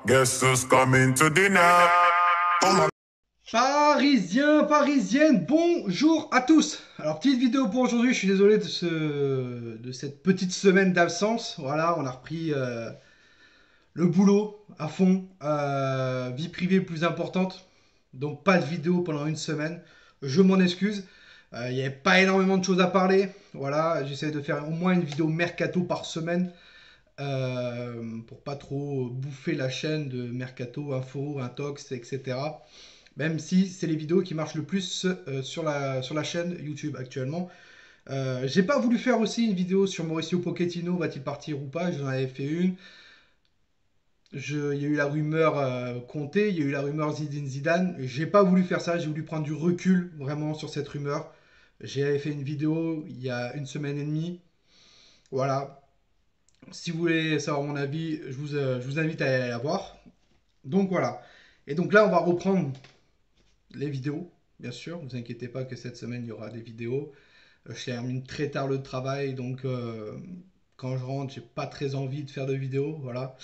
Guess who's coming to dinner? Parisiens, parisiennes, bonjour à tous. Alors petite vidéo pour aujourd'hui, je suis désolé de cette petite semaine d'absence. Voilà, on a repris le boulot à fond, vie privée plus importante. Donc pas de vidéo pendant une semaine. Je m'en excuse. Il n'y avait pas énormément de choses à parler. Voilà, j'essaie de faire au moins une vidéo mercato par semaine. Pour pas trop bouffer la chaîne de mercato, info, intox, etc. Même si c'est les vidéos qui marchent le plus sur la chaîne YouTube actuellement. J'ai pas voulu faire aussi une vidéo sur Mauricio Pochettino, va-t-il partir ou pas. J'en avais fait une. Il y a eu la rumeur Conte, il y a eu la rumeur Zinedine Zidane. J'ai pas voulu faire ça, j'ai voulu prendre du recul vraiment sur cette rumeur. J'ai fait une vidéo il y a une semaine et demie. Voilà. Si vous voulez savoir mon avis, je vous invite à aller la voir. Donc voilà. Et donc là, on va reprendre les vidéos, bien sûr. Ne vous inquiétez pas que cette semaine, il y aura des vidéos. Je termine très tard le travail, donc quand je rentre, j'ai pas très envie de faire de vidéos. Voilà.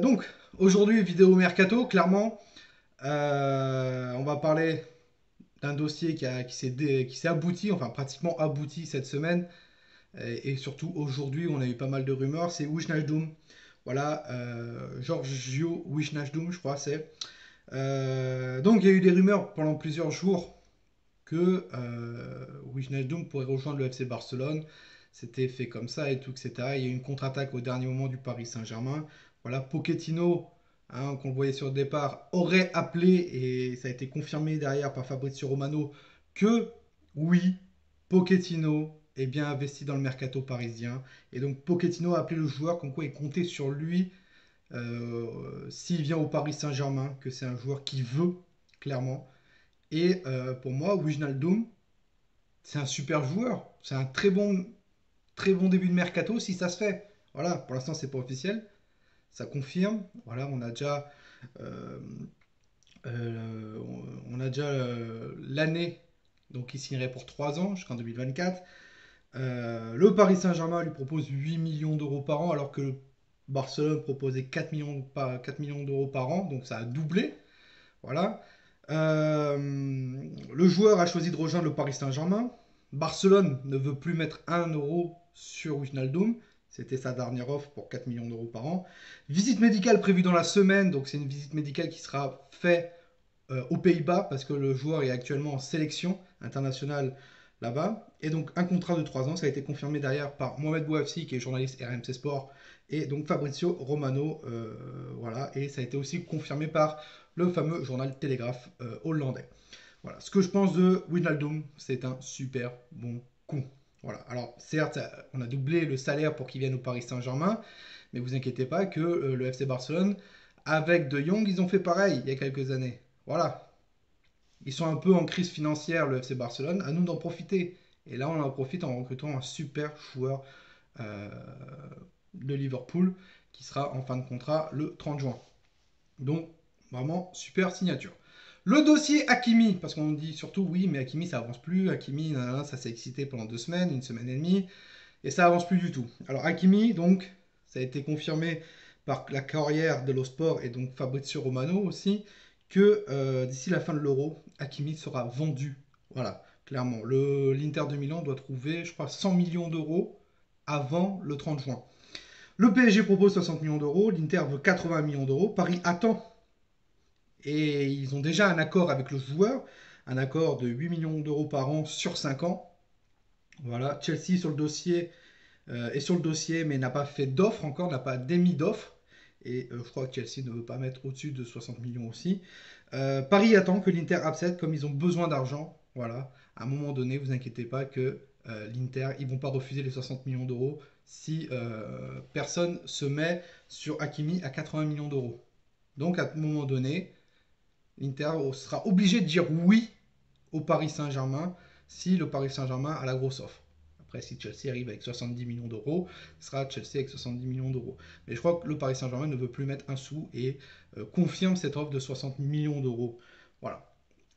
Donc, aujourd'hui, vidéo mercato, clairement. On va parler d'un dossier qui s'est abouti, enfin pratiquement abouti cette semaine. Et surtout aujourd'hui, on a eu pas mal de rumeurs. C'est Wijnaldum. Voilà, Giorgio Wijnaldum, je crois, c'est. Donc il y a eu des rumeurs pendant plusieurs jours que Wijnaldum pourrait rejoindre le FC Barcelone. C'était fait comme ça et tout, etc. Il y a eu une contre-attaque au dernier moment du Paris Saint-Germain. Voilà, Pochettino, hein, qu'on voyait sur le départ, aurait appelé, et ça a été confirmé derrière par Fabrizio Romano, que oui, Pochettino est bien investi dans le mercato parisien. Et donc Pochettino a appelé le joueur, comme quoi il comptait sur lui s'il vient au Paris Saint-Germain, que c'est un joueur qui veut, clairement. Et pour moi, Wijnaldum, c'est un super joueur. C'est un très bon début de mercato si ça se fait. Voilà, pour l'instant, c'est pas officiel. Ça confirme. Voilà, euh, euh, on a déjà l'année. Donc, il signerait pour 3 ans jusqu'en 2024. Le Paris Saint-Germain lui propose 8 millions d'euros par an, alors que le Barcelone proposait 4 millions d'euros par an. Donc, ça a doublé. Voilà. Le joueur a choisi de rejoindre le Paris Saint-Germain. Barcelone ne veut plus mettre 1 euro sur Wijnaldum. C'était sa dernière offre pour 4 millions d'euros par an. Visite médicale prévue dans la semaine. Donc c'est une visite médicale qui sera faite aux Pays-Bas parce que le joueur est actuellement en sélection internationale là-bas. Et donc un contrat de 3 ans. Ça a été confirmé derrière par Mohamed Bouafsi qui est journaliste RMC Sport. Et donc Fabrizio Romano. Voilà. Et ça a été aussi confirmé par le fameux journal Télégraphe hollandais. Voilà, ce que je pense de Wijnaldum, c'est un super bon coup. Voilà, alors certes, on a doublé le salaire pour qu'il vienne au Paris Saint-Germain, mais vous inquiétez pas que le FC Barcelone, avec De Jong, ils ont fait pareil il y a quelques années. Voilà, ils sont un peu en crise financière, le FC Barcelone, à nous d'en profiter. Et là, on en profite en recrutant un super joueur euh, de Liverpool qui sera en fin de contrat le 30 juin. Donc, vraiment, super signature. Le dossier Hakimi, parce qu'on dit surtout oui, mais Hakimi ça avance plus. Hakimi, nanana, ça s'est excité pendant 2 semaines, une semaine et demie, et ça avance plus du tout. Alors Hakimi, donc, ça a été confirmé par la carrière de l'Osport et donc Fabrizio Romano aussi, que d'ici la fin de l'Euro, Hakimi sera vendu. Voilà, clairement. L'Inter de Milan doit trouver, je crois, 100 millions d'euros avant le 30 juin. Le PSG propose 60 millions d'euros, l'Inter veut 80 millions d'euros, Paris attend. Et ils ont déjà un accord avec le joueur, un accord de 8 millions d'euros par an sur 5 ans. Voilà, Chelsea sur le dossier est sur le dossier, mais n'a pas fait d'offre encore, n'a pas d'émis d'offre. Et je crois que Chelsea ne veut pas mettre au-dessus de 60 millions aussi. Paris attend que l'Inter accepte, comme ils ont besoin d'argent. Voilà, à un moment donné, vous inquiétez pas que l'Inter, ils vont pas refuser les 60 millions d'euros si personne se met sur Hakimi à 80 millions d'euros. Donc à un moment donné, l'Inter sera obligé de dire oui au Paris Saint-Germain si le Paris Saint-Germain a la grosse offre. Après, si Chelsea arrive avec 70 millions d'euros, ce sera Chelsea avec 70 millions d'euros. Mais je crois que le Paris Saint-Germain ne veut plus mettre un sou et confirme cette offre de 60 millions d'euros. Voilà.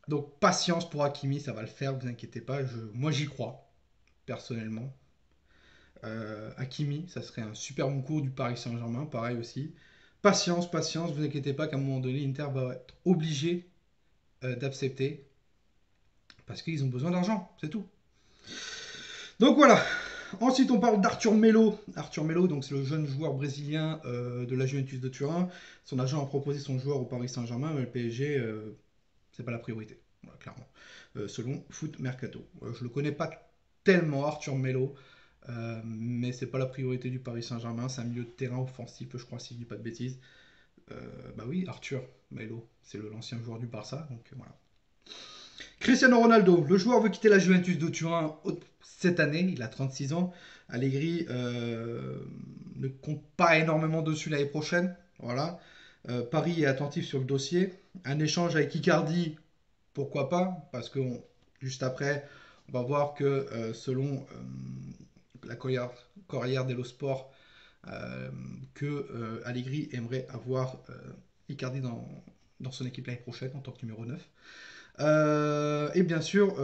Donc patience pour Hakimi, ça va le faire, vous inquiétez pas. Moi j'y crois, personnellement. Hakimi, ça serait un super bon coup du Paris Saint-Germain, pareil aussi. patience, patience, vous inquiétez pas qu'à un moment donné, l'Inter va être obligé d'accepter parce qu'ils ont besoin d'argent, c'est tout. Donc voilà. Ensuite, on parle d'Arthur Melo. Arthur Melo, donc c'est le jeune joueur brésilien de la Juventus de Turin. Son agent a proposé son joueur au Paris Saint-Germain, mais le PSG, c'est pas la priorité, voilà, clairement. Selon Foot Mercato. Je le connais pas tellement, Arthur Melo, mais c'est pas la priorité du Paris Saint-Germain. C'est un milieu de terrain offensif, je crois, si je dis pas de bêtises. Bah oui, Arthur Melo, c'est l'ancien joueur du Barça, donc voilà. Cristiano Ronaldo, le joueur veut quitter la Juventus de Turin cette année, il a 36 ans. Allegri ne compte pas énormément dessus l'année prochaine. Voilà. Paris est attentif sur le dossier. Un échange avec Icardi, pourquoi pas, parce que juste après, on va voir que selon la Corriere dello Sport, que Allegri aimerait avoir Icardi dans son équipe l'année prochaine en tant que numéro 9. Et bien sûr,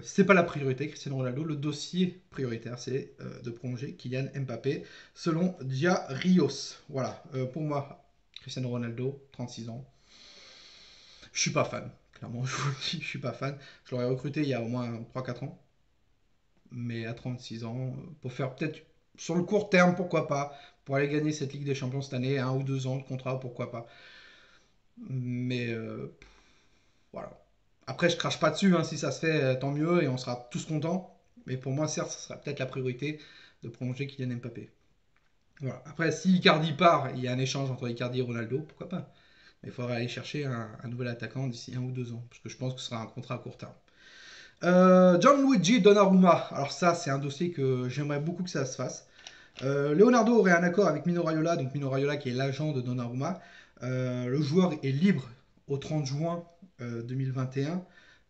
c'est pas la priorité, Cristiano Ronaldo. Le dossier prioritaire, c'est de prolonger Kylian Mbappé, selon Dia Rios. Voilà, pour moi, Cristiano Ronaldo, 36 ans. Je suis pas fan, clairement, je vous le dis, je suis pas fan. Je l'aurais recruté il y a au moins 3-4 ans. Mais à 36 ans, pour faire peut-être sur le court terme, pourquoi pas. Pour aller gagner cette Ligue des Champions cette année, 1 ou 2 ans de contrat, pourquoi pas. Mais voilà. Après, je crache pas dessus, hein, si ça se fait, tant mieux, et on sera tous contents. Mais pour moi, certes, ce sera peut-être la priorité de prolonger Kylian Mbappé. Voilà. Après, si Icardi part, il y a un échange entre Icardi et Ronaldo, pourquoi pas. Mais il faudra aller chercher un nouvel attaquant d'ici 1 ou 2 ans, parce que je pense que ce sera un contrat à court terme. Gianluigi Donnarumma, alors ça, c'est un dossier que j'aimerais beaucoup que ça se fasse. Leonardo aurait un accord avec Mino Raiola, donc Mino Raiola qui est l'agent de Donnarumma. Le joueur est libre au 30 juin 2021.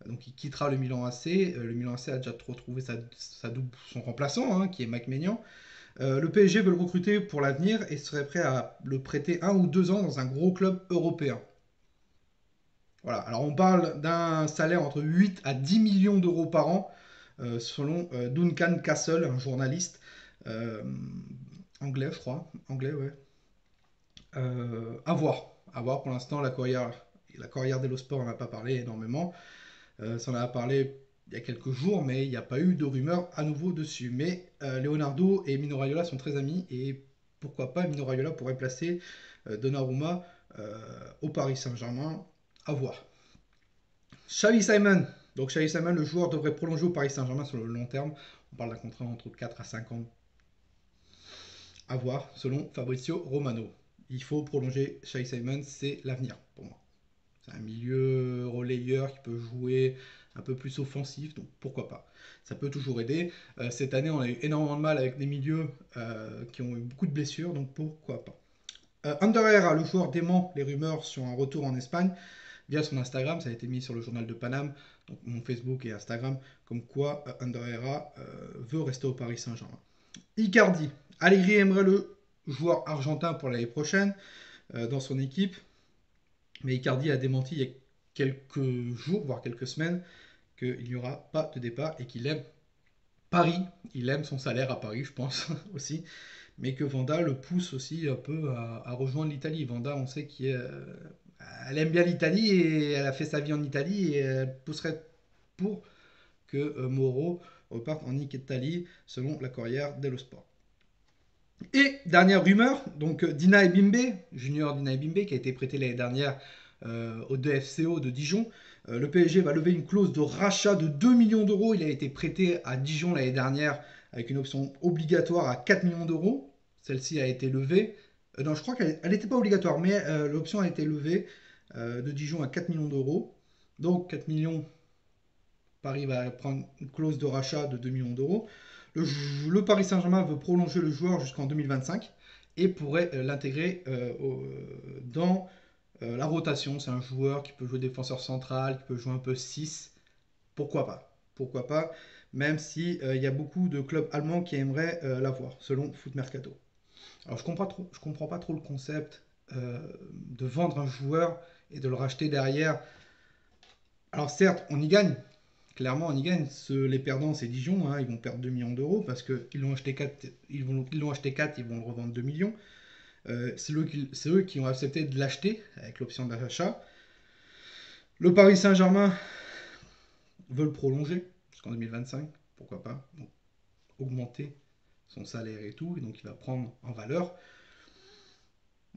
Donc il quittera le Milan AC. Le Milan AC a déjà retrouvé son remplaçant, hein, qui est Mike Maignan. Le PSG veut le recruter pour l'avenir et serait prêt à le prêter 1 ou 2 ans dans un gros club européen. Voilà, alors on parle d'un salaire entre 8 à 10 millions d'euros par an, selon Duncan Castle, un journaliste anglais, je crois. Anglais, ouais. À voir. À voir pour l'instant, la Corriere dello Sport n'en a pas parlé énormément. Ça en a parlé il y a quelques jours, mais il n'y a pas eu de rumeurs à nouveau dessus. Mais Leonardo et Mino Raiola sont très amis et pourquoi pas Mino Raiola pourrait placer Donnarumma au Paris Saint-Germain. À voir. Xavi Simon. Donc Xavi Simon, le joueur devrait prolonger au Paris Saint-Germain sur le long terme. On parle d'un contrat entre 4 à 5 ans. À voir, selon Fabrizio Romano. Il faut prolonger Xavi Simon, c'est l'avenir pour moi. C'est un milieu relayeur qui peut jouer un peu plus offensif, donc pourquoi pas. Ça peut toujours aider. Cette année, on a eu énormément de mal avec des milieux qui ont eu beaucoup de blessures, donc pourquoi pas. Ander Herrera, le joueur dément les rumeurs sur un retour en Espagne via son Instagram. Ça a été mis sur le journal de Paname, donc mon Facebook et Instagram, comme quoi Ander Herrera veut rester au Paris Saint-Germain. Icardi. Allegri aimerait le joueur argentin pour l'année prochaine dans son équipe. Mais Icardi a démenti il y a quelques jours, voire quelques semaines, qu'il n'y aura pas de départ et qu'il aime Paris. Il aime son salaire à Paris, je pense aussi. Mais que Vanda le pousse aussi un peu à rejoindre l'Italie. Vanda, on sait qu'elle aime bien l'Italie et elle a fait sa vie en Italie et elle pousserait pour que Moro reparte en Italie, selon la Corriere dello Sport. Et dernière rumeur, donc Dina Ebimbe, junior Dina Ebimbe, qui a été prêté l'année dernière au DFCO de Dijon. Le PSG va lever une clause de rachat de 2 millions d'euros. Il a été prêté à Dijon l'année dernière avec une option obligatoire à 4 millions d'euros. Celle-ci a été levée. Non, je crois qu'elle n'était pas obligatoire, mais l'option a été levée de Dijon à 4 millions d'euros. Donc 4 millions, Paris va prendre une clause de rachat de 2 millions d'euros. Le Paris Saint-Germain veut prolonger le joueur jusqu'en 2025 et pourrait l'intégrer dans la rotation. C'est un joueur qui peut jouer défenseur central, qui peut jouer un peu 6. Pourquoi pas? Pourquoi pas? Même si y a beaucoup de clubs allemands qui aimeraient l'avoir, selon Foot Mercato. Alors je comprends pas trop le concept de vendre un joueur et de le racheter derrière. Alors certes, on y gagne. Clairement, on y gagne. Les perdants, c'est Dijon. Hein, ils vont perdre 2 millions d'euros parce qu'ils l'ont acheté 4, ils vont le revendre 2 millions. C'est eux qui ont accepté de l'acheter avec l'option d'achat. Le Paris Saint-Germain veut le prolonger jusqu'en 2025, pourquoi pas. Donc, augmenter son salaire et tout, et donc il va prendre en valeur.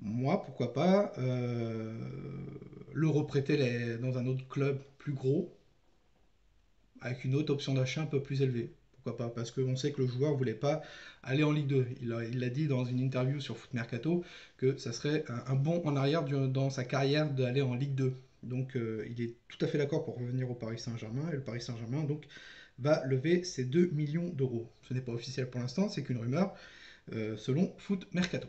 Moi, pourquoi pas le reprêter dans un autre club plus gros, avec une autre option d'achat un peu plus élevée. Pourquoi pas? Parce qu'on sait que le joueur ne voulait pas aller en Ligue 2. Il l'a dit dans une interview sur Foot Mercato que ça serait un bond en arrière dans sa carrière d'aller en Ligue 2. Donc il est tout à fait d'accord pour revenir au Paris Saint-Germain. Et le Paris Saint-Germain donc va lever ses 2 millions d'euros. Ce n'est pas officiel pour l'instant, c'est qu'une rumeur selon Foot Mercato.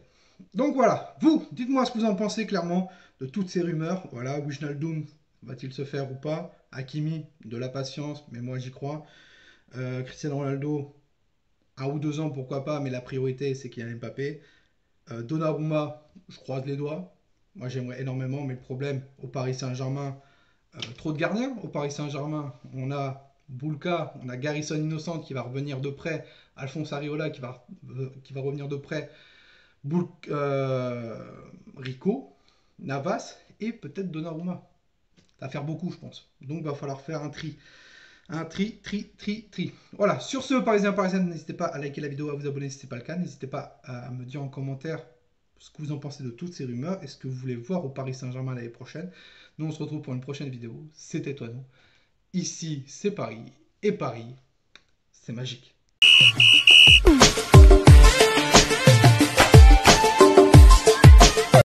Donc voilà, vous, dites-moi ce que vous en pensez clairement de toutes ces rumeurs. Voilà, Wijnaldum, va-t-il se faire ou pas? Hakimi, de la patience, mais moi j'y crois. Cristiano Ronaldo, 1 ou 2 ans, pourquoi pas, mais la priorité c'est qu'il y a Mbappé. Donnarumma, je croise les doigts. Moi j'aimerais énormément, mais le problème au Paris Saint-Germain, trop de gardiens. Au Paris Saint-Germain, on a Boulka, on a Garrison Innocent qui va revenir de près, Alphonse Areola qui va revenir de près, Rico, Navas et peut-être Donnarumma. Ça va faire beaucoup, je pense. Donc, il va falloir faire un tri. Un tri. Voilà, sur ce, Parisiens, n'hésitez pas à liker la vidéo, à vous abonner si ce n'est pas le cas. N'hésitez pas à me dire en commentaire ce que vous en pensez de toutes ces rumeurs et ce que vous voulez voir au Paris Saint-Germain l'année prochaine. Nous, on se retrouve pour une prochaine vidéo. C'était toi, nous. Ici, c'est Paris. Et Paris, c'est magique.